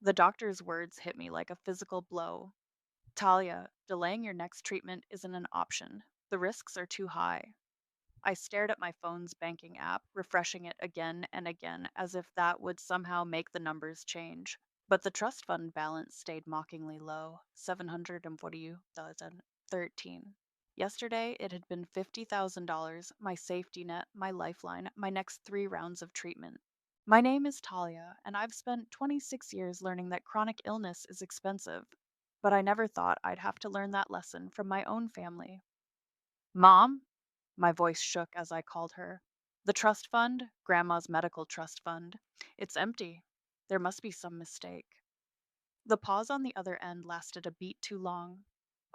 The doctor's words hit me like a physical blow. Talia, delaying your next treatment isn't an option. The risks are too high. I stared at my phone's banking app, refreshing it again and again as if that would somehow make the numbers change. But the trust fund balance stayed mockingly low, 740,013. Yesterday, it had been $50,000, my safety net, my lifeline, my next 3 rounds of treatment. My name is Talia, and I've spent 26 years learning that chronic illness is expensive. But I never thought I'd have to learn that lesson from my own family. Mom? My voice shook as I called her. The trust fund, Grandma's medical trust fund. It's empty. There must be some mistake. The pause on the other end lasted a beat too long.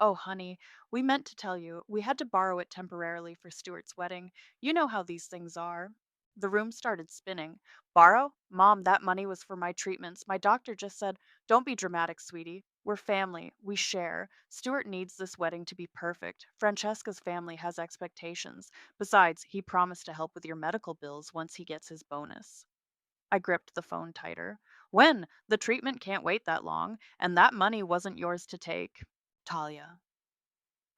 Oh, honey, we meant to tell you. We had to borrow it temporarily for Stuart's wedding. You know how these things are. The room started spinning. Borrow? Mom, that money was for my treatments. My doctor just said, don't be dramatic, sweetie. We're family. We share. Stuart needs this wedding to be perfect. Francesca's family has expectations. Besides, he promised to help with your medical bills once he gets his bonus. I gripped the phone tighter. When? The treatment can't wait that long, and that money wasn't yours to take. Talia.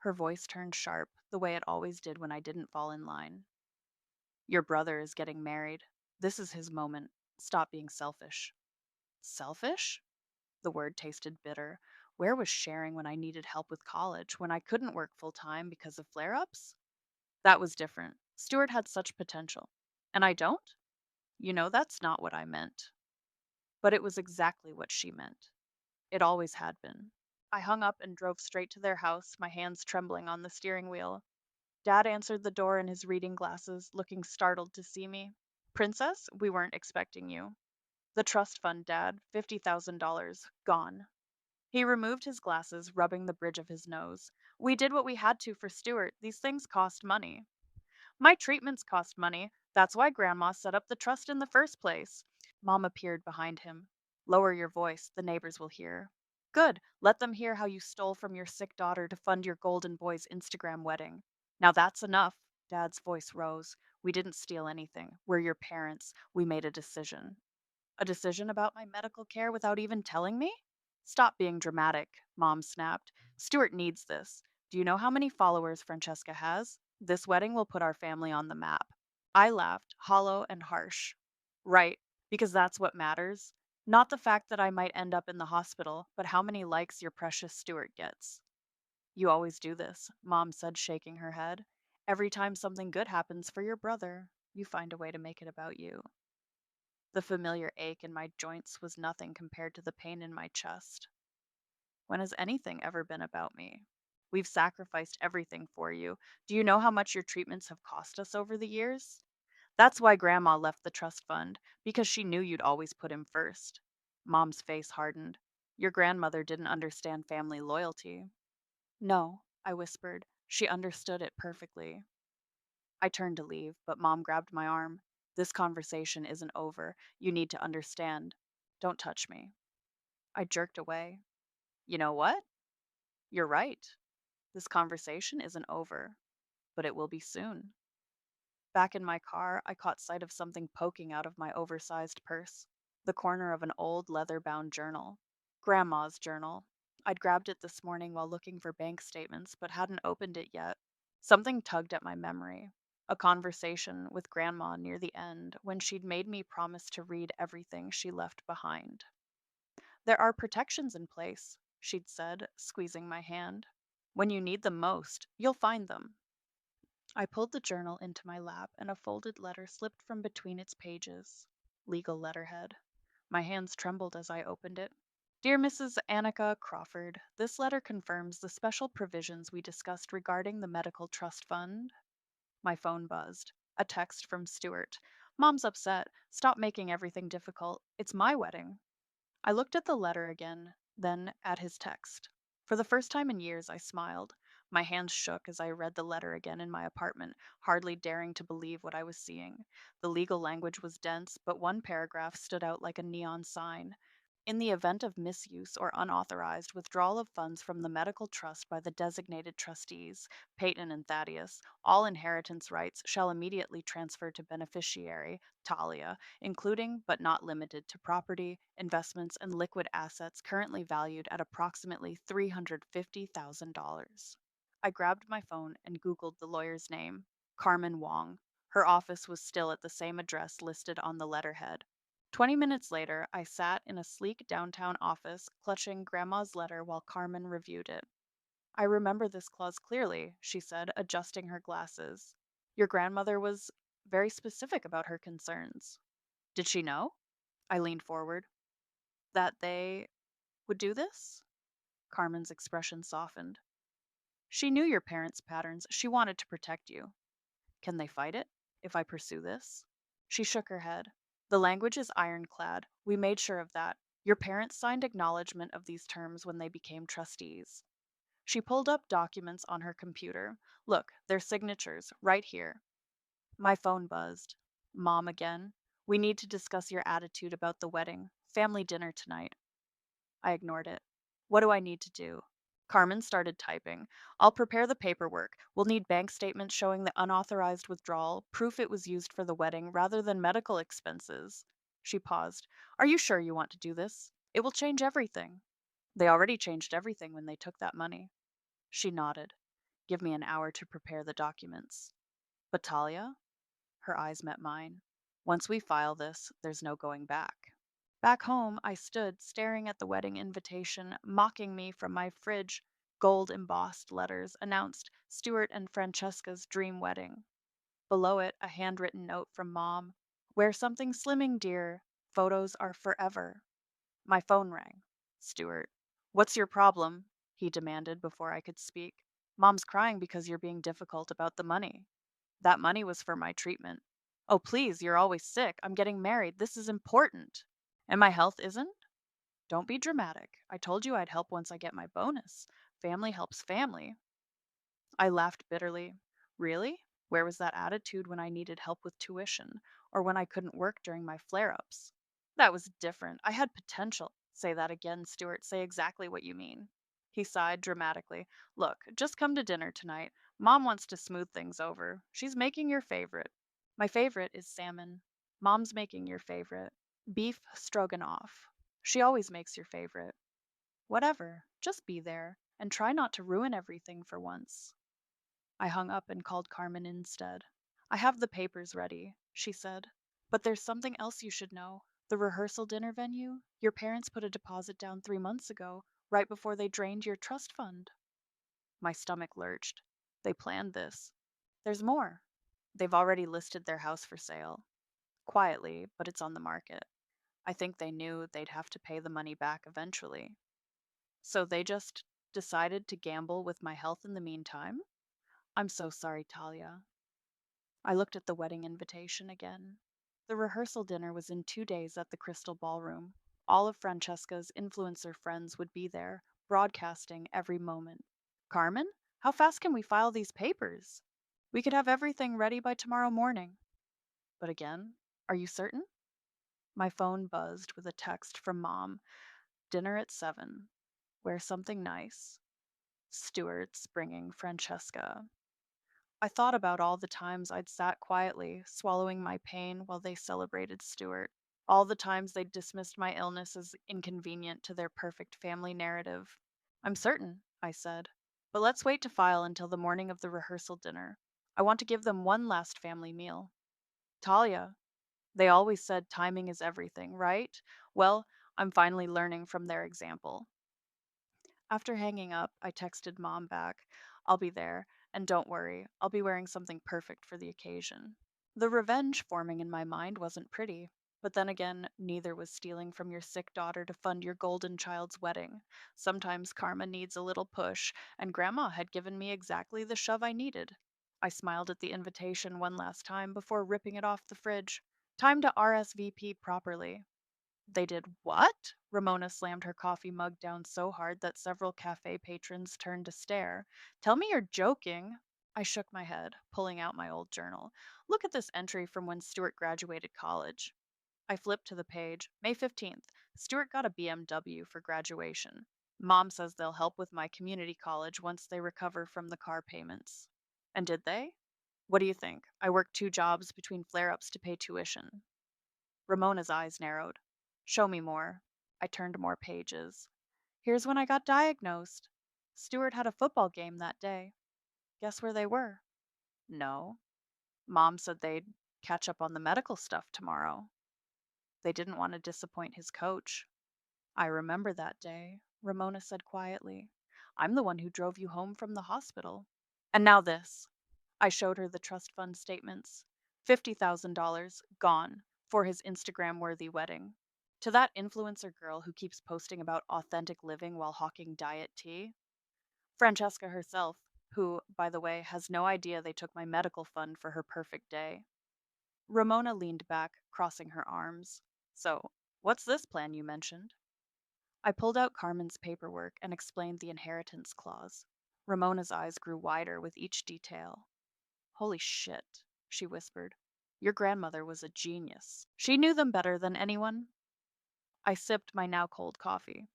Her voice turned sharp, the way it always did when I didn't fall in line. Your brother is getting married. This is his moment. Stop being selfish. Selfish? The word tasted bitter. Where was sharing when I needed help with college, when I couldn't work full time because of flare ups? That was different. Stuart had such potential. And I don't? You know, that's not what I meant. But it was exactly what she meant. It always had been. I hung up and drove straight to their house, my hands trembling on the steering wheel. Dad answered the door in his reading glasses, looking startled to see me. Princess, we weren't expecting you. The trust fund, Dad, $50,000, gone. He removed his glasses, rubbing the bridge of his nose. We did what we had to for Stuart. These things cost money. My treatments cost money. That's why Grandma set up the trust in the first place. Mom appeared behind him. Lower your voice, the neighbors will hear. Good. Let them hear how you stole from your sick daughter to fund your golden boy's Instagram wedding. Now that's enough. Dad's voice rose. We didn't steal anything. We're your parents. We made a decision. A decision about my medical care without even telling me? Stop being dramatic, Mom snapped. Stuart needs this. Do you know how many followers Francesca has? This wedding will put our family on the map. I laughed, hollow and harsh. Right, because that's what matters. Not the fact that I might end up in the hospital, but how many likes your precious Stuart gets. You always do this, Mom said, shaking her head. Every time something good happens for your brother, you find a way to make it about you. The familiar ache in my joints was nothing compared to the pain in my chest. When has anything ever been about me? We've sacrificed everything for you. Do you know how much your treatments have cost us over the years? That's why Grandma left the trust fund, because she knew you'd always put him first. Mom's face hardened. Your grandmother didn't understand family loyalty. No, I whispered. She understood it perfectly. I turned to leave, but Mom grabbed my arm. This conversation isn't over. You need to understand. Don't touch me. I jerked away. You know what? You're right. This conversation isn't over, but it will be soon. Back in my car, I caught sight of something poking out of my oversized purse, the corner of an old leather bound journal. Grandma's journal. I'd grabbed it this morning while looking for bank statements, but hadn't opened it yet. Something tugged at my memory. A conversation with Grandma near the end when she'd made me promise to read everything she left behind. There are protections in place, she'd said, squeezing my hand. When you need them most, you'll find them. I pulled the journal into my lap and a folded letter slipped from between its pages. Legal letterhead. My hands trembled as I opened it. Dear Mrs. Annika Crawford, this letter confirms the special provisions we discussed regarding the medical trust fund. My phone buzzed. A text from Stuart. Mom's upset. Stop making everything difficult. It's my wedding. I looked at the letter again, then at his text. For the first time in years, I smiled. My hands shook as I read the letter again in my apartment, hardly daring to believe what I was seeing. The legal language was dense, but one paragraph stood out like a neon sign. In the event of misuse or unauthorized withdrawal of funds from the medical trust by the designated trustees, Peyton and Thaddeus, all inheritance rights shall immediately transfer to beneficiary, Talia, including but not limited to property, investments, and liquid assets currently valued at approximately $350,000. I grabbed my phone and Googled the lawyer's name, Carmen Wong. Her office was still at the same address listed on the letterhead. 20 minutes later, I sat in a sleek downtown office, clutching Grandma's letter while Carmen reviewed it. I remember this clause clearly, she said, adjusting her glasses. Your grandmother was very specific about her concerns. Did she know? I leaned forward. That they would do this? Carmen's expression softened. She knew your parents' patterns. She wanted to protect you. Can they fight it if I pursue this? She shook her head. The language is ironclad. We made sure of that. Your parents signed acknowledgement of these terms when they became trustees. She pulled up documents on her computer. Look, their signatures, right here. My phone buzzed. Mom again. We need to discuss your attitude about the wedding. Family dinner tonight. I ignored it. What do I need to do? Carmen started typing. I'll prepare the paperwork. We'll need bank statements showing the unauthorized withdrawal, proof it was used for the wedding rather than medical expenses. She paused. Are you sure you want to do this? It will change everything. They already changed everything when they took that money. She nodded. Give me an hour to prepare the documents. But Talia? Her eyes met mine. Once we file this, there's no going back. Back home, I stood staring at the wedding invitation, mocking me from my fridge. Gold embossed letters announced Stuart and Francesca's dream wedding. Below it, a handwritten note from Mom. Wear something slimming, dear. Photos are forever. My phone rang. Stuart. What's your problem? He demanded before I could speak. Mom's crying because you're being difficult about the money. That money was for my treatment. Oh, please, you're always sick. I'm getting married. This is important. And my health isn't? Don't be dramatic. I told you I'd help once I get my bonus. Family helps family. I laughed bitterly. Really? Where was that attitude when I needed help with tuition, or when I couldn't work during my flare ups? That was different. I had potential. Say that again, Stuart. Say exactly what you mean. He sighed dramatically. Look, just come to dinner tonight. Mom wants to smooth things over. She's making your favorite. My favorite is salmon. Mom's making your favorite. Beef stroganoff. She always makes your favorite. Whatever. Just be there, and try not to ruin everything for once. I hung up and called Carmen instead. I have the papers ready, she said. But there's something else you should know. The rehearsal dinner venue? Your parents put a deposit down 3 months ago, right before they drained your trust fund. My stomach lurched. They planned this. There's more. They've already listed their house for sale. Quietly, but it's on the market. I think they knew they'd have to pay the money back eventually. So they just decided to gamble with my health in the meantime? I'm so sorry, Talia. I looked at the wedding invitation again. The rehearsal dinner was in 2 days at the Crystal Ballroom. All of Francesca's influencer friends would be there, broadcasting every moment. Carmen, how fast can we file these papers? We could have everything ready by tomorrow morning. But again, are you certain? My phone buzzed with a text from Mom. Dinner at 7. Wear something nice. Stuart's bringing Francesca. I thought about all the times I'd sat quietly, swallowing my pain while they celebrated Stuart. All the times they'd dismissed my illness as inconvenient to their perfect family narrative. I'm certain, I said. But let's wait to file until the morning of the rehearsal dinner. I want to give them one last family meal. Talia, they always said timing is everything, right? Well, I'm finally learning from their example. After hanging up, I texted Mom back. I'll be there, and don't worry, I'll be wearing something perfect for the occasion. The revenge forming in my mind wasn't pretty, but then again, neither was stealing from your sick daughter to fund your golden child's wedding. Sometimes karma needs a little push, and Grandma had given me exactly the shove I needed. I smiled at the invitation one last time before ripping it off the fridge. Time to RSVP properly. They did what? Ramona slammed her coffee mug down so hard that several cafe patrons turned to stare. Tell me you're joking. I shook my head, pulling out my old journal. Look at this entry from when Stuart graduated college. I flipped to the page. May 15th. Stuart got a BMW for graduation. Mom says they'll help with my community college once they recover from the car payments. And did they? What do you think? I worked 2 jobs between flare ups to pay tuition. Ramona's eyes narrowed. Show me more. I turned more pages. Here's when I got diagnosed. Stuart had a football game that day. Guess where they were? No. Mom said they'd catch up on the medical stuff tomorrow. They didn't want to disappoint his coach. I remember that day, Ramona said quietly. I'm the one who drove you home from the hospital. And now this. I showed her the trust fund statements. $50,000 gone for his Instagram worthy wedding. To that influencer girl who keeps posting about authentic living while hawking diet tea. Francesca herself, who, by the way, has no idea they took my medical fund for her perfect day. Ramona leaned back, crossing her arms. So, what's this plan you mentioned? I pulled out Carmen's paperwork and explained the inheritance clause. Ramona's eyes grew wider with each detail. Holy shit, she whispered. Your grandmother was a genius. She knew them better than anyone. I sipped my now cold coffee.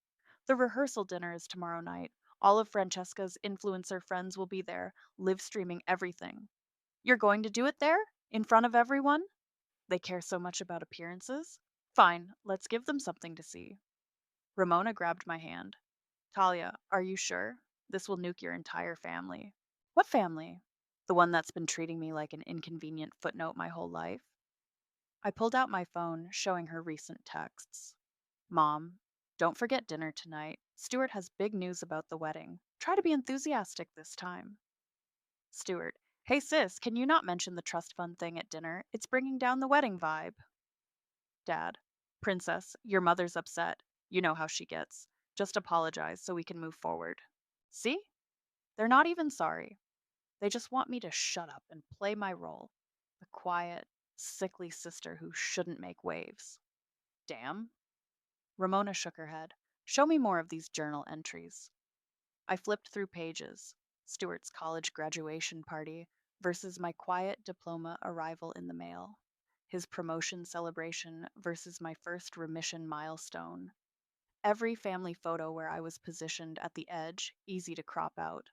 The rehearsal dinner is tomorrow night. All of Francesca's influencer friends will be there, live streaming everything. You're going to do it there? In front of everyone? They care so much about appearances? Fine, let's give them something to see. Ramona grabbed my hand. Talia, are you sure? This will nuke your entire family. What family? The one that's been treating me like an inconvenient footnote my whole life. I pulled out my phone, showing her recent texts. Mom, don't forget dinner tonight. Stuart has big news about the wedding. Try to be enthusiastic this time. Stuart, hey sis, can you not mention the trust fund thing at dinner? It's bringing down the wedding vibe. Dad, Princess, your mother's upset. You know how she gets. Just apologize so we can move forward. See? They're not even sorry. They just want me to shut up and play my role. The quiet, sickly sister who shouldn't make waves. Damn. Ramona shook her head. Show me more of these journal entries. I flipped through pages. Stuart's college graduation party versus my quiet diploma arrival in the mail. His promotion celebration versus my first remission milestone. Every family photo where I was positioned at the edge, easy to crop out.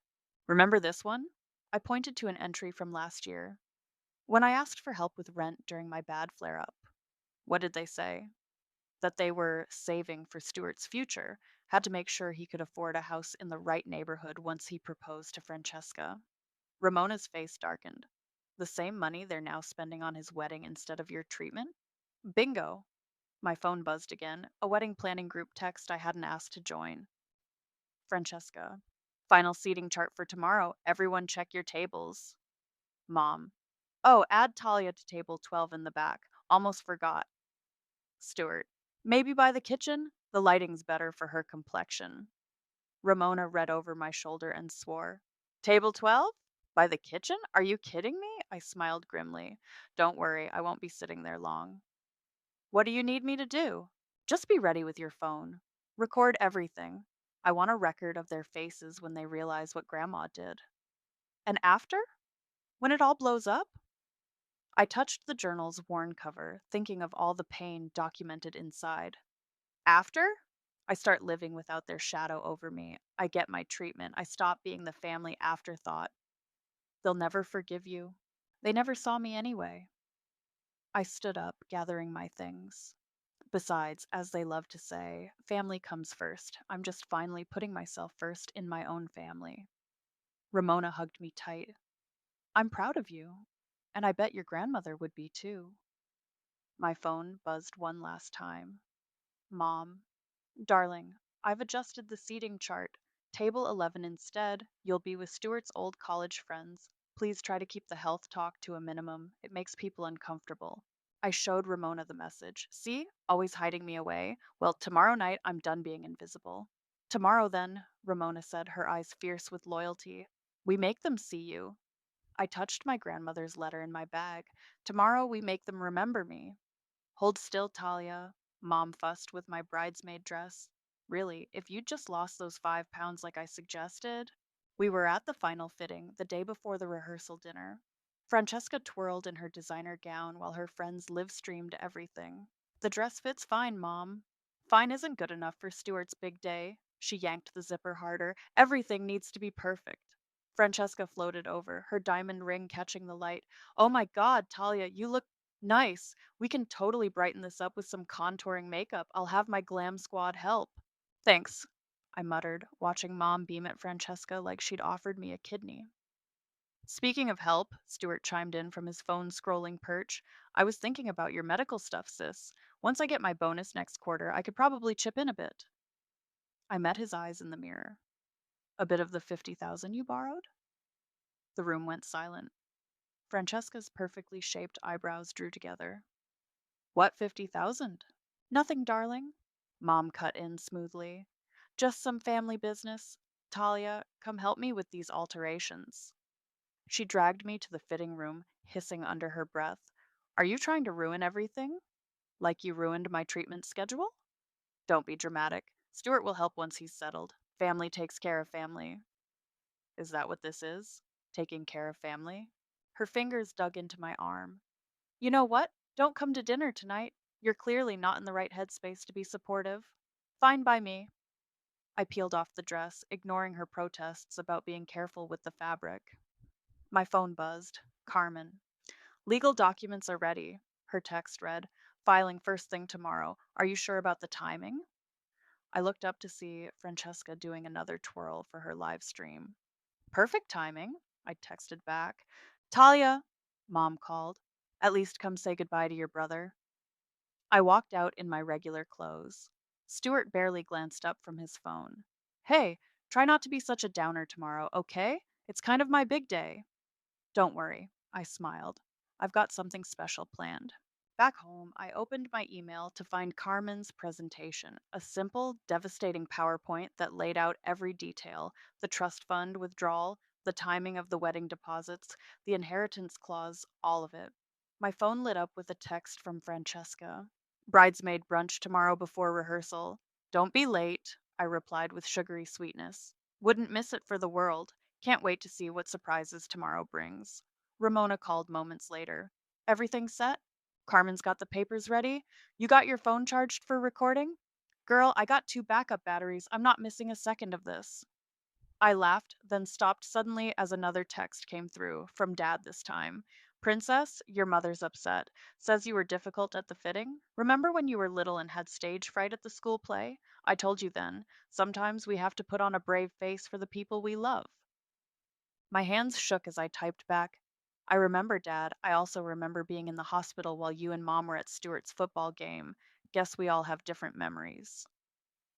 Remember this one? I pointed to an entry from last year. When I asked for help with rent during my bad flare up, what did they say? That they were saving for Stuart's future, had to make sure he could afford a house in the right neighborhood once he proposed to Francesca. Ramona's face darkened. The same money they're now spending on his wedding instead of your treatment? Bingo! My phone buzzed again, a wedding planning group text I hadn't asked to join. Francesca. Final seating chart for tomorrow. Everyone check your tables. Mom. Oh, add Talia to table 12 in the back. Almost forgot. Stuart. Maybe by the kitchen? The lighting's better for her complexion. Ramona read over my shoulder and swore. Table 12? By the kitchen? Are you kidding me? I smiled grimly. Don't worry, I won't be sitting there long. What do you need me to do? Just be ready with your phone. Record everything. I want a record of their faces when they realize what Grandma did. And after? When it all blows up? I touched the journal's worn cover, thinking of all the pain documented inside. After? I start living without their shadow over me. I get my treatment. I stop being the family afterthought. They'll never forgive you. They never saw me anyway. I stood up, gathering my things. Besides, as they love to say, family comes first. I'm just finally putting myself first in my own family. Ramona hugged me tight. I'm proud of you. And I bet your grandmother would be too. My phone buzzed one last time. Mom. Darling, I've adjusted the seating chart. Table 11 instead. You'll be with Stuart's old college friends. Please try to keep the health talk to a minimum. It makes people uncomfortable. I showed Ramona the message. See? Always hiding me away. Well, tomorrow night I'm done being invisible. Tomorrow, then, Ramona said, her eyes fierce with loyalty. We make them see you. I touched my grandmother's letter in my bag. Tomorrow we make them remember me. Hold still, Talia. Mom fussed with my bridesmaid dress. Really, if you'd just lost those 5 pounds like I suggested. We were at the final fitting, the day before the rehearsal dinner. Francesca twirled in her designer gown while her friends live streamed everything. The dress fits fine, Mom. Fine isn't good enough for Stuart's big day. She yanked the zipper harder. Everything needs to be perfect. Francesca floated over, her diamond ring catching the light. Oh my god, Talia, you look nice. We can totally brighten this up with some contouring makeup. I'll have my glam squad help. Thanks, I muttered, watching Mom beam at Francesca like she'd offered me a kidney. Speaking of help, Stuart chimed in from his phone scrolling perch. I was thinking about your medical stuff, sis. Once I get my bonus next quarter, I could probably chip in a bit. I met his eyes in the mirror. A bit of the 50,000 you borrowed? The room went silent. Francesca's perfectly shaped eyebrows drew together. What 50,000? Nothing, darling. Mom cut in smoothly. Just some family business. Talia, come help me with these alterations. She dragged me to the fitting room, hissing under her breath. Are you trying to ruin everything? Like you ruined my treatment schedule? Don't be dramatic. Stuart will help once he's settled. Family takes care of family. Is that what this is? Taking care of family? Her fingers dug into my arm. You know what? Don't come to dinner tonight. You're clearly not in the right headspace to be supportive. Fine by me. I peeled off the dress, ignoring her protests about being careful with the fabric. My phone buzzed. Carmen. Legal documents are ready, her text read. Filing first thing tomorrow. Are you sure about the timing? I looked up to see Francesca doing another twirl for her live stream. Perfect timing, I texted back. Talia, Mom called. At least come say goodbye to your brother. I walked out in my regular clothes. Stuart barely glanced up from his phone. Hey, try not to be such a downer tomorrow, okay? It's kind of my big day. Don't worry, I smiled. I've got something special planned. Back home, I opened my email to find Carmen's presentation, a simple, devastating PowerPoint that laid out every detail: the trust fund withdrawal, the timing of the wedding deposits, the inheritance clause, all of it. My phone lit up with a text from Francesca. Bridesmaid brunch tomorrow before rehearsal. Don't be late, I replied with sugary sweetness. Wouldn't miss it for the world. Can't wait to see what surprises tomorrow brings. Ramona called moments later. Everything set? Carmen's got the papers ready? You got your phone charged for recording? Girl, I got two backup batteries. I'm not missing a second of this. I laughed, then stopped suddenly as another text came through, from Dad this time. Princess, your mother's upset. Says you were difficult at the fitting. Remember when you were little and had stage fright at the school play? I told you then. Sometimes we have to put on a brave face for the people we love. My hands shook as I typed back. I remember, Dad. I also remember being in the hospital while you and Mom were at Stuart's football game. Guess we all have different memories.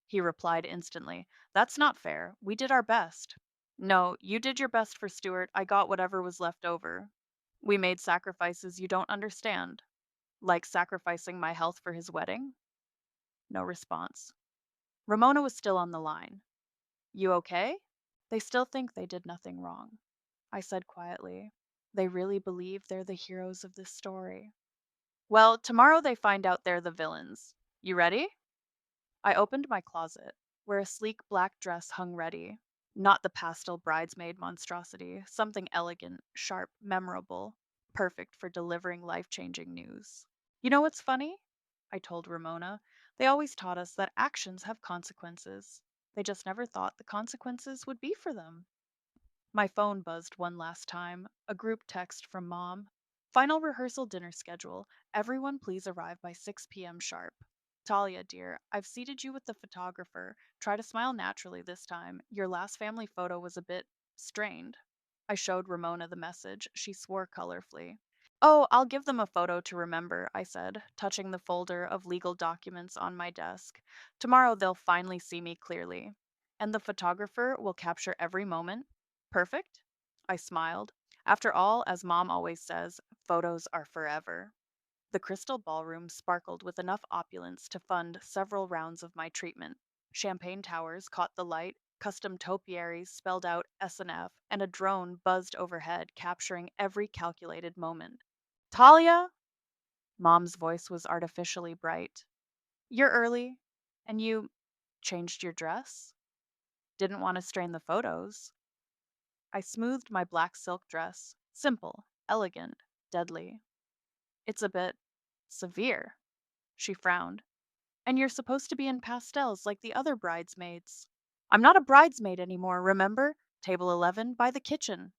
He replied instantly, That's not fair. We did our best. No, you did your best for Stuart. I got whatever was left over. We made sacrifices you don't understand. Like sacrificing my health for his wedding? No response. Ramona was still on the line. You okay? They still think they did nothing wrong, I said quietly. They really believe they're the heroes of this story. Well, tomorrow they find out they're the villains. You ready? I opened my closet, where a sleek black dress hung ready. Not the pastel bridesmaid monstrosity, something elegant, sharp, memorable, perfect for delivering life changing news. You know what's funny? I told Ramona. They always taught us that actions have consequences. They just never thought the consequences would be for them. My phone buzzed one last time, a group text from Mom. Final rehearsal dinner schedule. Everyone please arrive by 6 p.m. sharp. Talia, dear, I've seated you with the photographer. Try to smile naturally this time. Your last family photo was a bit strained. I showed Ramona the message. She swore colorfully. Oh, I'll give them a photo to remember, I said, touching the folder of legal documents on my desk. Tomorrow they'll finally see me clearly. And the photographer will capture every moment. Perfect? I smiled. After all, as Mom always says, photos are forever. The crystal ballroom sparkled with enough opulence to fund several rounds of my treatment. Champagne towers caught the light, custom topiaries spelled out S&F, and a drone buzzed overhead, capturing every calculated moment. Talia? Mom's voice was artificially bright. You're early, and you changed your dress? Didn't want to strain the photos. I smoothed my black silk dress. Simple, elegant, deadly. It's a bit severe. She frowned. And you're supposed to be in pastels like the other bridesmaids. I'm not a bridesmaid anymore, remember? Table 11 by the kitchen.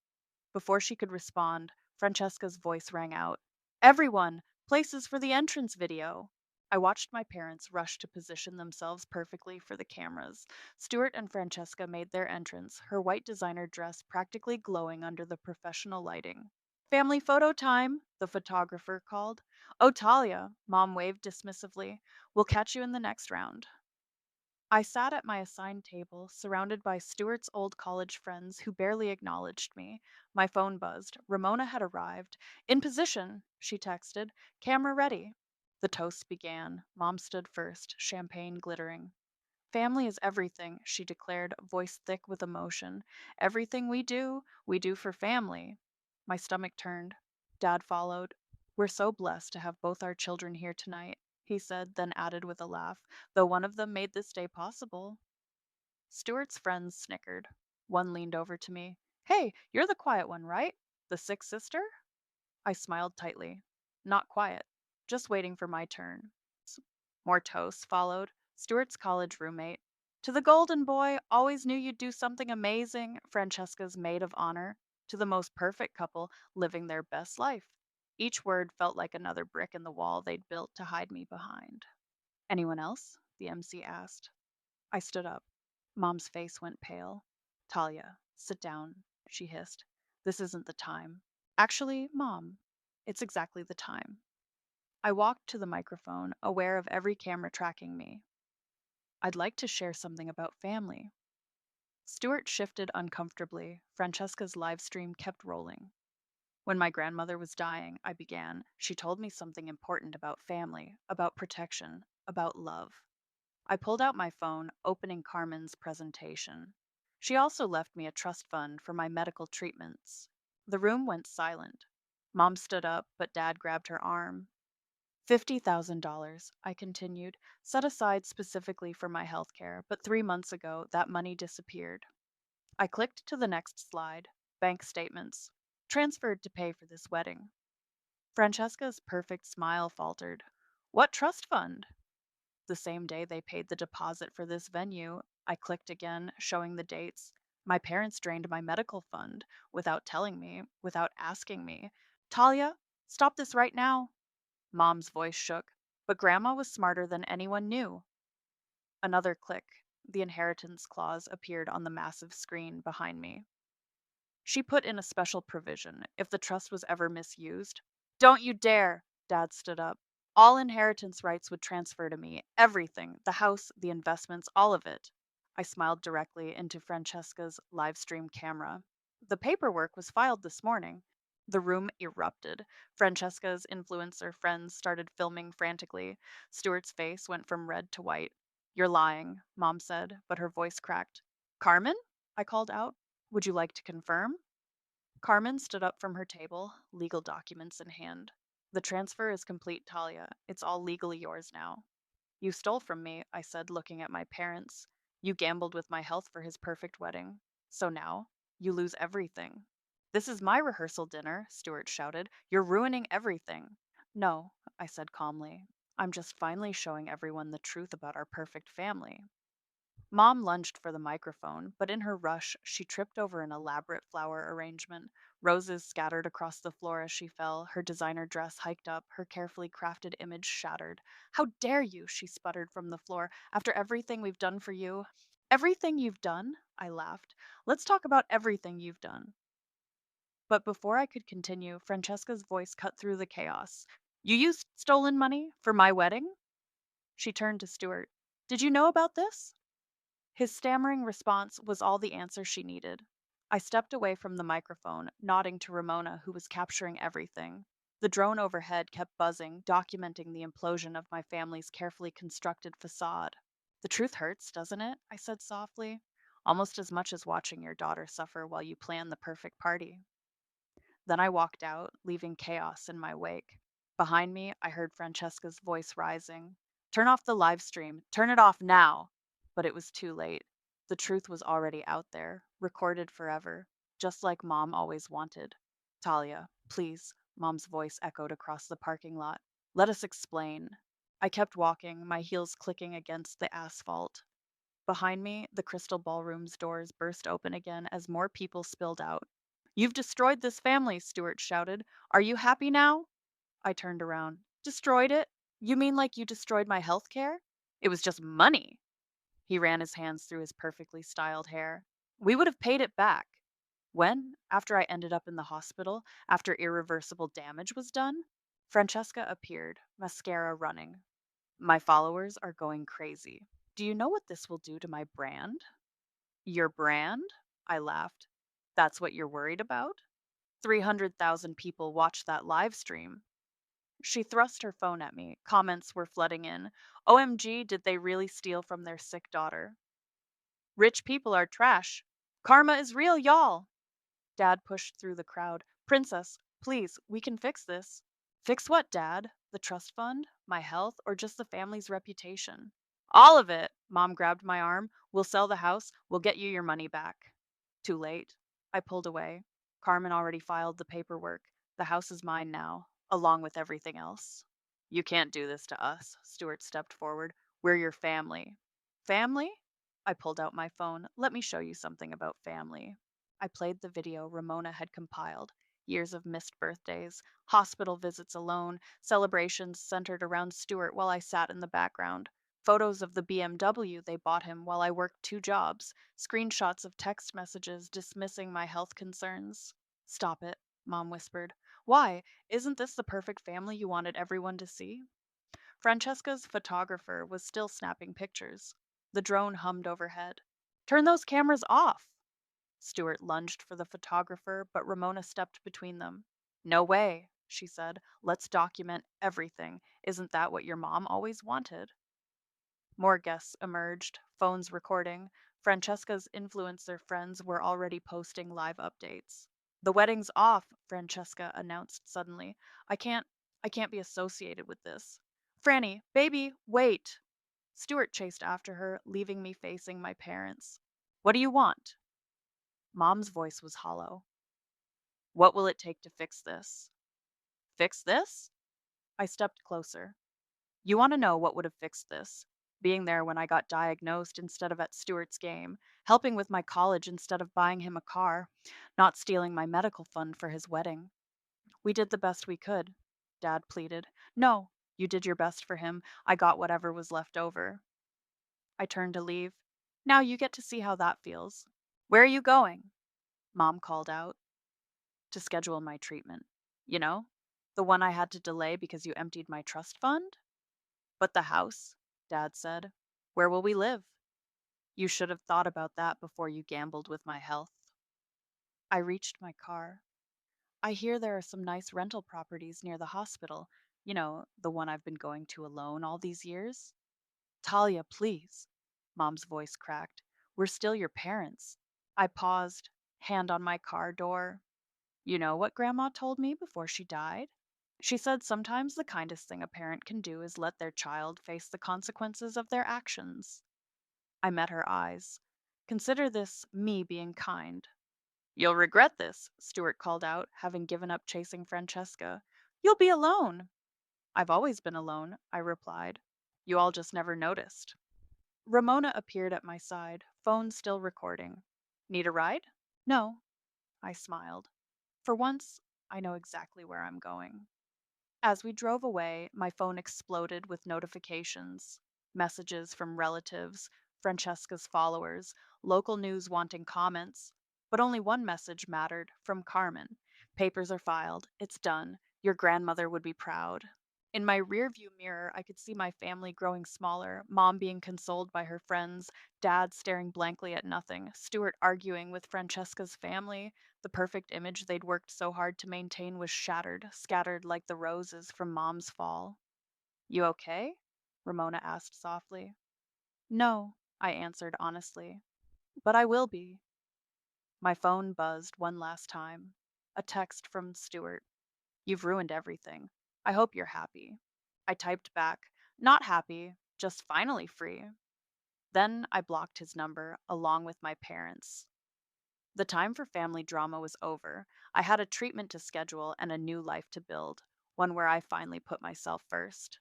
Before she could respond, Francesca's voice rang out. Everyone, places for the entrance video. I watched my parents rush to position themselves perfectly for the cameras. Stuart and Francesca made their entrance, her white designer dress practically glowing under the professional lighting. Family photo time, the photographer called. Oh, Talia, Mom waved dismissively. We'll catch you in the next round. I sat at my assigned table, surrounded by Stuart's old college friends who barely acknowledged me. My phone buzzed. Ramona had arrived. In position, she texted. Camera ready. The toasts began. Mom stood first, champagne glittering. Family is everything, she declared, voice thick with emotion. Everything we do for family. My stomach turned. Dad followed. We're so blessed to have both our children here tonight, he said, then added with a laugh, though one of them made this day possible. Stuart's friends snickered. One leaned over to me. Hey, you're the quiet one, right? The sick sister? I smiled tightly. Not quiet, just waiting for my turn. More toasts followed. Stuart's college roommate. To the golden boy, always knew you'd do something amazing, Francesca's maid of honor. To the most perfect couple, living their best life. Each word felt like another brick in the wall they'd built to hide me behind. Anyone else? The MC asked. I stood up. Mom's face went pale. Talia, sit down, she hissed. This isn't the time. Actually, Mom, it's exactly the time. I walked to the microphone, aware of every camera tracking me. I'd like to share something about family. Stuart shifted uncomfortably. Francesca's live stream kept rolling. When my grandmother was dying, I began. She told me something important about family, about protection, about love. I pulled out my phone, opening Carmen's presentation. She also left me a trust fund for my medical treatments. The room went silent. Mom stood up, but Dad grabbed her arm. $50,000, I continued, set aside specifically for my health care, but 3 months ago that money disappeared. I clicked to the next slide bank statements. Transferred to pay for this wedding. Francesca's perfect smile faltered. What trust fund? The same day they paid the deposit for this venue, I clicked again, showing the dates. My parents drained my medical fund without telling me, without asking me. Talia, stop this right now. Mom's voice shook, but Grandma was smarter than anyone knew. Another click. The inheritance clause appeared on the massive screen behind me. She put in a special provision if the trust was ever misused. Don't you dare! Dad stood up. All inheritance rights would transfer to me. Everything. The house, the investments, all of it. I smiled directly into Francesca's live stream camera. The paperwork was filed this morning. The room erupted. Francesca's influencer friends started filming frantically. Stuart's face went from red to white. You're lying, Mom said, but her voice cracked. Carmen? I called out. Would you like to confirm? Carmen stood up from her table, legal documents in hand. The transfer is complete, Talia. It's all legally yours now. You stole from me, I said, looking at my parents. You gambled with my health for his perfect wedding. So now, you lose everything. This is my rehearsal dinner, Stuart shouted. You're ruining everything. No, I said calmly. I'm just finally showing everyone the truth about our perfect family. Mom lunged for the microphone, but in her rush, she tripped over an elaborate flower arrangement. Roses scattered across the floor as she fell, her designer dress hiked up, her carefully crafted image shattered. How dare you, she sputtered from the floor, after everything we've done for you. Everything you've done? I laughed. Let's talk about everything you've done. But before I could continue, Francesca's voice cut through the chaos. You used stolen money for my wedding? She turned to Stuart. Did you know about this? His stammering response was all the answer she needed. I stepped away from the microphone, nodding to Ramona, who was capturing everything. The drone overhead kept buzzing, documenting the implosion of my family's carefully constructed facade. The truth hurts, doesn't it? I said softly. Almost as much as watching your daughter suffer while you plan the perfect party. Then I walked out, leaving chaos in my wake. Behind me, I heard Francesca's voice rising. Turn off the live stream. Turn it off now. But it was too late. The truth was already out there, recorded forever, just like Mom always wanted. Talia, please, Mom's voice echoed across the parking lot. Let us explain. I kept walking, my heels clicking against the asphalt. Behind me, the crystal ballroom's doors burst open again as more people spilled out. "You've destroyed this family," Stuart shouted. "Are you happy now?" I turned around. "Destroyed it? You mean like you destroyed my health care? It was just money." He ran his hands through his perfectly styled hair. "We would have paid it back." When? After I ended up in the hospital, after irreversible damage was done? Francesca appeared, mascara running. "My followers are going crazy. Do you know what this will do to my brand?" "Your brand?" I laughed. "That's what you're worried about? 300,000 people watched that live stream." She thrust her phone at me. Comments were flooding in. "OMG, did they really steal from their sick daughter?" "Rich people are trash." "Karma is real, y'all." Dad pushed through the crowd. "Princess, please, we can fix this." "Fix what, Dad? The trust fund? My health? Or just the family's reputation?" "All of it." Mom grabbed my arm. "We'll sell the house. We'll get you your money back." Too late. I pulled away. Carmen already filed the paperwork. The house is mine now, along with everything else. "You can't do this to us." Stuart stepped forward. "We're your family." "Family?" I pulled out my phone. "Let me show you something about family." I played the video Ramona had compiled. Years of missed birthdays, hospital visits alone, celebrations centered around Stuart while I sat in the background. Photos of the BMW they bought him while I worked two jobs, screenshots of text messages dismissing my health concerns. "Stop it," Mom whispered. "Why? Isn't this the perfect family you wanted everyone to see?" Francesca's photographer was still snapping pictures. The drone hummed overhead. "Turn those cameras off!" Stuart lunged for the photographer, but Ramona stepped between them. "No way," she said. "Let's document everything. Isn't that what your mom always wanted?" More guests emerged, phones recording. Francesca's influencer friends were already posting live updates. "The wedding's off," Francesca announced suddenly. I can't be associated with this." "Franny, baby, wait." Stuart chased after her, leaving me facing my parents. "What do you want?" Mom's voice was hollow. "What will it take to fix this?" "Fix this?" I stepped closer. "You want to know what would have fixed this? Being there when I got diagnosed instead of at Stuart's game, helping with my college instead of buying him a car, not stealing my medical fund for his wedding." "We did the best we could," Dad pleaded. "No, you did your best for him. I got whatever was left over." I turned to leave. "Now you get to see how that feels." "Where are you going?" Mom called out. "To schedule my treatment. You know, the one I had to delay because you emptied my trust fund?" "But the house," Dad said. "Where will we live?" "You should have thought about that before you gambled with my health." I reached my car. "I hear there are some nice rental properties near the hospital. You know, the one I've been going to alone all these years." "Talia, please." Mom's voice cracked. "We're still your parents." I paused, hand on my car door. "You know what Grandma told me before she died? She said sometimes the kindest thing a parent can do is let their child face the consequences of their actions." I met her eyes. "Consider this me being kind." "You'll regret this," Stuart called out, having given up chasing Francesca. "You'll be alone." "I've always been alone," I replied. "You all just never noticed." Ramona appeared at my side, phone still recording. "Need a ride?" "No." I smiled. For once, I know exactly where I'm going. As we drove away, my phone exploded with notifications, messages from relatives, Francesca's followers, local news wanting comments. But only one message mattered, from Carmen. "Papers are filed. It's done. Your grandmother would be proud." In my rearview mirror, I could see my family growing smaller, Mom being consoled by her friends, Dad staring blankly at nothing, Stuart arguing with Francesca's family. The perfect image they'd worked so hard to maintain was shattered, scattered like the roses from Mom's fall. "You okay?" Ramona asked softly. "No," I answered honestly. "But I will be." My phone buzzed one last time. A text from Stuart. "You've ruined everything. I hope you're happy." I typed back, "Not happy, just finally free." Then I blocked his number, along with my parents. The time for family drama was over. I had a treatment to schedule and a new life to build, one where I finally put myself first.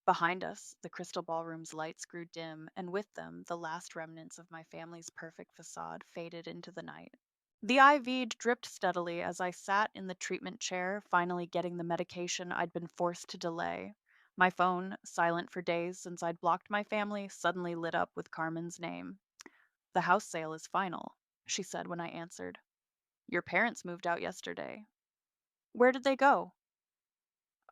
Behind us, the crystal ballroom's lights grew dim, and with them, the last remnants of my family's perfect facade faded into the night. The IV dripped steadily as I sat in the treatment chair, finally getting the medication I'd been forced to delay. My phone, silent for days since I'd blocked my family, suddenly lit up with Carmen's name. "The house sale is final," she said when I answered. "Your parents moved out yesterday." "Where did they go?"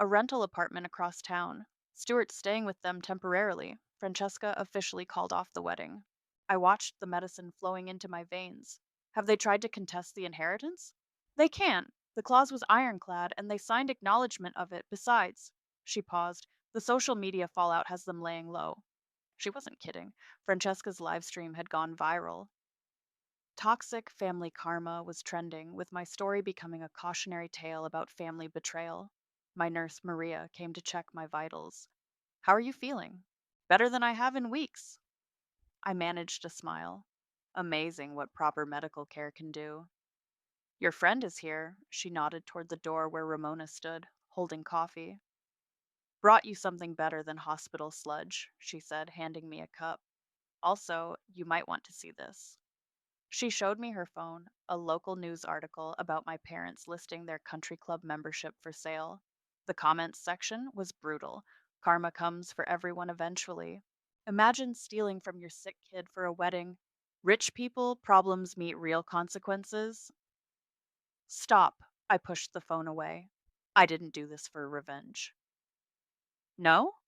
"A rental apartment across town. Stuart's staying with them temporarily. Francesca officially called off the wedding." I watched the medicine flowing into my veins. "Have they tried to contest the inheritance?" "They can't. The clause was ironclad, and they signed acknowledgement of it, besides." She paused. "The social media fallout has them laying low." She wasn't kidding. Francesca's live stream had gone viral. Toxic family karma was trending, with my story becoming a cautionary tale about family betrayal. My nurse, Maria, came to check my vitals. "How are you feeling?" "Better than I have in weeks." I managed a smile. Amazing what proper medical care can do. "Your friend is here." She nodded toward the door where Ramona stood, holding coffee. "Brought you something better than hospital sludge," she said, handing me a cup. "Also, you might want to see this." She showed me her phone, a local news article about my parents listing their country club membership for sale. The comments section was brutal. "Karma comes for everyone eventually. Imagine stealing from your sick kid for a wedding. Rich people, problems meet real consequences." "Stop." I pushed the phone away. I didn't do this for revenge. "No?"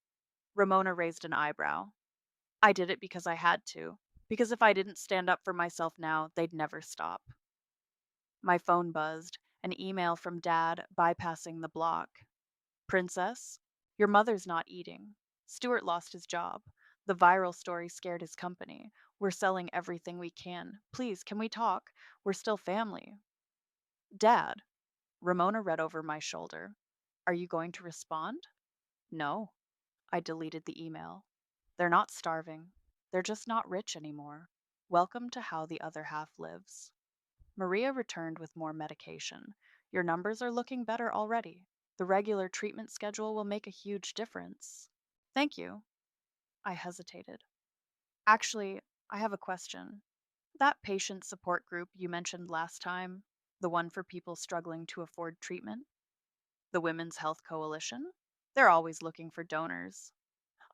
Ramona raised an eyebrow. "I did it because I had to. Because if I didn't stand up for myself now, they'd never stop." My phone buzzed, an email from Dad bypassing the block. "Princess, your mother's not eating. Stuart lost his job. The viral story scared his company. We're selling everything we can. Please, can we talk? We're still family." "Dad," Ramona read over my shoulder. "Are you going to respond?" "No." I deleted the email. "They're not starving. They're just not rich anymore. Welcome to how the other half lives." Maria returned with more medication. "Your numbers are looking better already. The regular treatment schedule will make a huge difference." "Thank you." I hesitated. "Actually, I have a question. That patient support group you mentioned last time, the one for people struggling to afford treatment, the Women's Health Coalition, they're always looking for donors."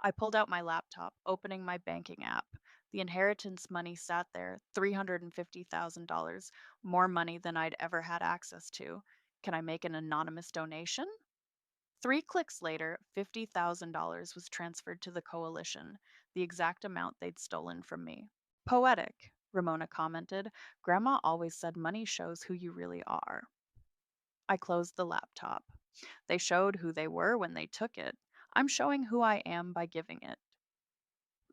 I pulled out my laptop, opening my banking app. The inheritance money sat there, $350,000, more money than I'd ever had access to. Can I make an anonymous donation? 3 clicks later, $50,000 was transferred to the coalition, the exact amount they'd stolen from me. "Poetic," Ramona commented. "Grandma always said money shows who you really are." I closed the laptop. They showed who they were when they took it. I'm showing who I am by giving it.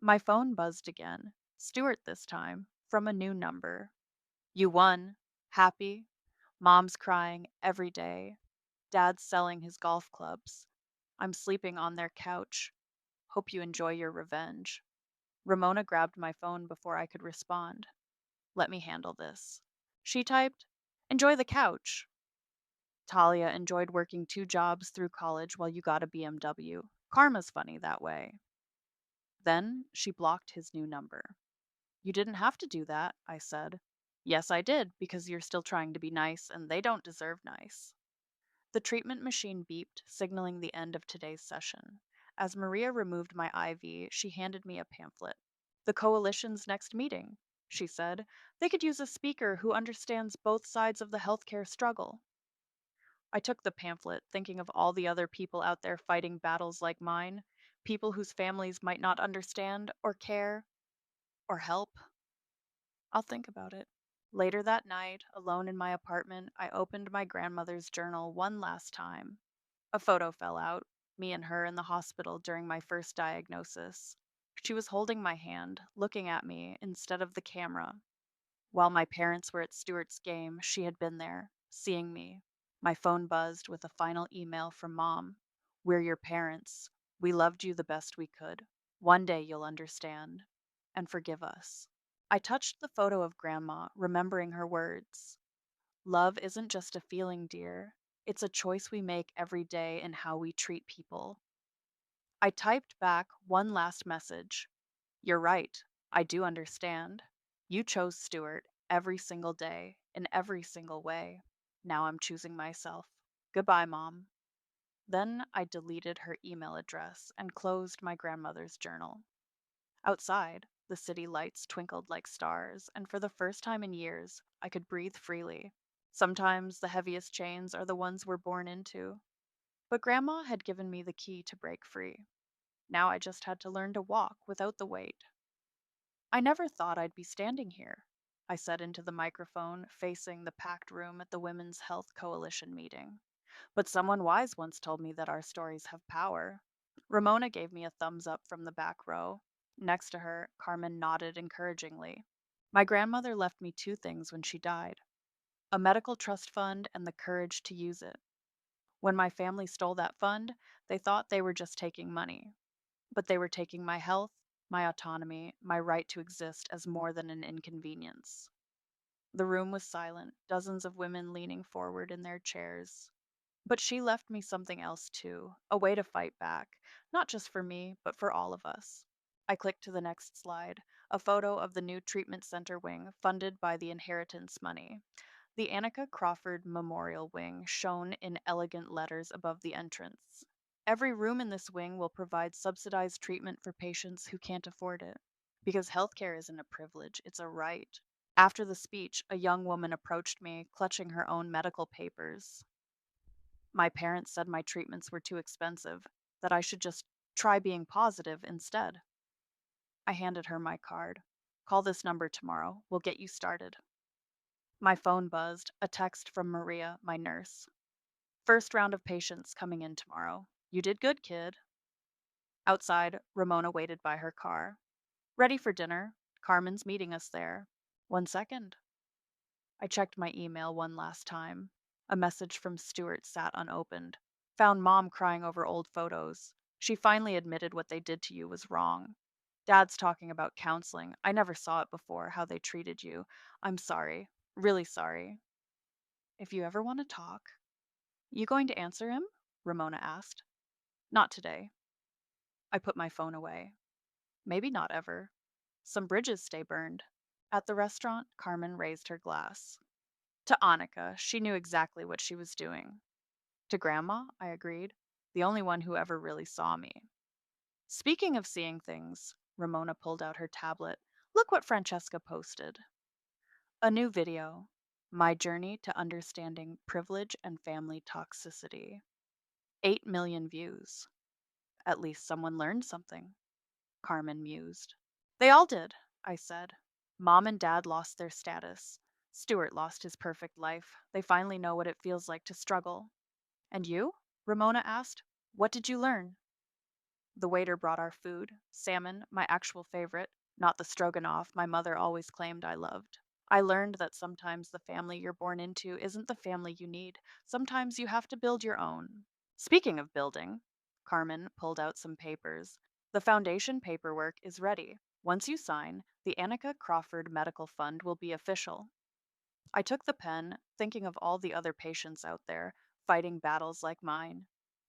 My phone buzzed again. Stuart this time, from a new number. "You won. Happy?" "Mom's crying every day. Dad's selling his golf clubs. I'm sleeping on their couch. Hope you enjoy your revenge." Ramona grabbed my phone before I could respond. "Let me handle this." She typed, "Enjoy the couch." "Talia enjoyed working 2 jobs through college while you got a BMW. Karma's funny that way." Then she blocked his new number. "You didn't have to do that," I said. "Yes, I did, because you're still trying to be nice, and they don't deserve nice." The treatment machine beeped, signaling the end of today's session. As Maria removed my IV, she handed me a pamphlet. "The coalition's next meeting," she said. "They could use a speaker who understands both sides of the healthcare struggle." I took the pamphlet, thinking of all the other people out there fighting battles like mine, people whose families might not understand, or care, or help. I'll think about it. Later that night, alone in my apartment, I opened my grandmother's journal one last time. A photo fell out, me and her in the hospital during my first diagnosis. She was holding my hand, looking at me instead of the camera. While my parents were at Stuart's game, she had been there, seeing me. My phone buzzed with a final email from Mom. "We're your parents. We loved you the best we could. One day you'll understand. And forgive us." I touched the photo of Grandma, remembering her words. "Love isn't just a feeling, dear. It's a choice we make every day in how we treat people." I typed back one last message. You're right. I do understand. You chose Stuart every single day, in every single way. Now I'm choosing myself. Goodbye, Mom. Then I deleted her email address and closed my grandmother's journal. Outside, the city lights twinkled like stars, and for the first time in years, I could breathe freely. Sometimes the heaviest chains are the ones we're born into. But Grandma had given me the key to break free. Now I just had to learn to walk without the weight. I never thought I'd be standing here, I said into the microphone, facing the packed room at the Women's Health Coalition meeting. But someone wise once told me that our stories have power. Ramona gave me a thumbs up from the back row. Next to her, Carmen nodded encouragingly. My grandmother left me two things when she died: a medical trust fund and the courage to use it. When my family stole that fund, they thought they were just taking money, but they were taking my health, my autonomy, my right to exist as more than an inconvenience. The room was silent, dozens of women leaning forward in their chairs. But she left me something else too, a way to fight back, not just for me, but for all of us. I clicked to the next slide, a photo of the new treatment center wing funded by the inheritance money. The Annika Crawford Memorial Wing shown in elegant letters above the entrance. Every room in this wing will provide subsidized treatment for patients who can't afford it. Because healthcare isn't a privilege, it's a right. After the speech, a young woman approached me, clutching her own medical papers. My parents said my treatments were too expensive, that I should just try being positive instead. I handed her my card. Call this number tomorrow. We'll get you started. My phone buzzed, a text from Maria, my nurse. First round of patients coming in tomorrow. You did good, kid. Outside, Ramona waited by her car. Ready for dinner. Carmen's meeting us there. 1 second. I checked my email one last time. A message from Stuart sat unopened. Found Mom crying over old photos. She finally admitted what they did to you was wrong. Dad's talking about counseling. I never saw it before, how they treated you. I'm sorry. Really sorry. If you ever want to talk. You going to answer him? Ramona asked. Not today. I put my phone away. Maybe not ever. Some bridges stay burned. At the restaurant, Carmen raised her glass. To Annika, she knew exactly what she was doing. To Grandma, I agreed, the only one who ever really saw me. Speaking of seeing things, Ramona pulled out her tablet. Look what Francesca posted. A new video. My journey to understanding privilege and family toxicity. 8 million views. At least someone learned something, Carmen mused. They all did, I said. Mom and Dad lost their status. Stuart lost his perfect life. They finally know what it feels like to struggle. And you? Ramona asked. What did you learn? The waiter brought our food, salmon, my actual favorite, not the stroganoff my mother always claimed I loved. I learned that sometimes the family you're born into isn't the family you need. Sometimes you have to build your own. Speaking of building, Carmen pulled out some papers. The foundation paperwork is ready. Once you sign, the Annika Crawford Medical Fund will be official. I took the pen, thinking of all the other patients out there, fighting battles like mine.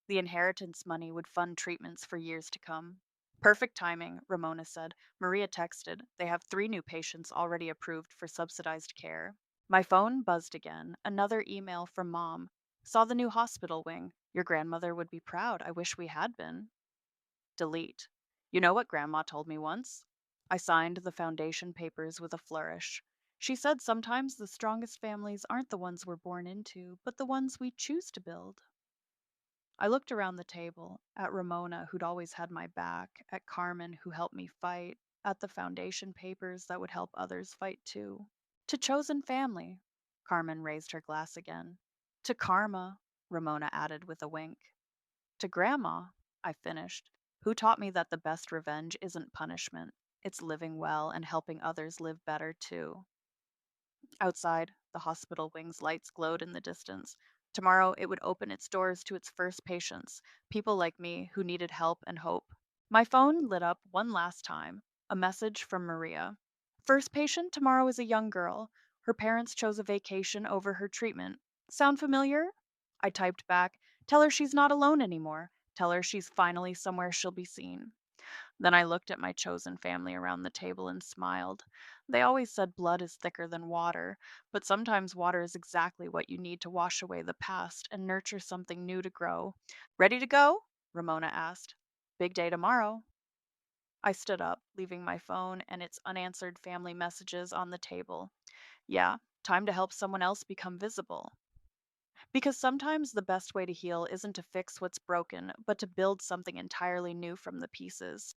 The inheritance money would fund treatments for years to come. Perfect timing, Ramona said. Maria texted. They have 3 new patients already approved for subsidized care. My phone buzzed again. Another email from Mom. Saw the new hospital wing. Your grandmother would be proud. I wish we had been. Delete. You know what Grandma told me once? I signed the foundation papers with a flourish. She said sometimes the strongest families aren't the ones we're born into, but the ones we choose to build. I looked around the table, at Ramona, who'd always had my back, at Carmen, who helped me fight, at the foundation papers that would help others fight too. To chosen family, Carmen raised her glass again. To karma, Ramona added with a wink. To Grandma, I finished, who taught me that the best revenge isn't punishment, it's living well and helping others live better too. Outside, the hospital wing's lights glowed in the distance. Tomorrow, it would open its doors to its first patients, people like me who needed help and hope. My phone lit up one last time, a message from Maria. First patient tomorrow is a young girl. Her parents chose a vacation over her treatment. Sound familiar? I typed back, tell her she's not alone anymore. Tell her she's finally somewhere she'll be seen. Then I looked at my chosen family around the table and smiled. They always said blood is thicker than water, but sometimes water is exactly what you need to wash away the past and nurture something new to grow. Ready to go? Ramona asked. Big day tomorrow. I stood up, leaving my phone and its unanswered family messages on the table. Yeah, time to help someone else become visible. Because sometimes the best way to heal isn't to fix what's broken, but to build something entirely new from the pieces.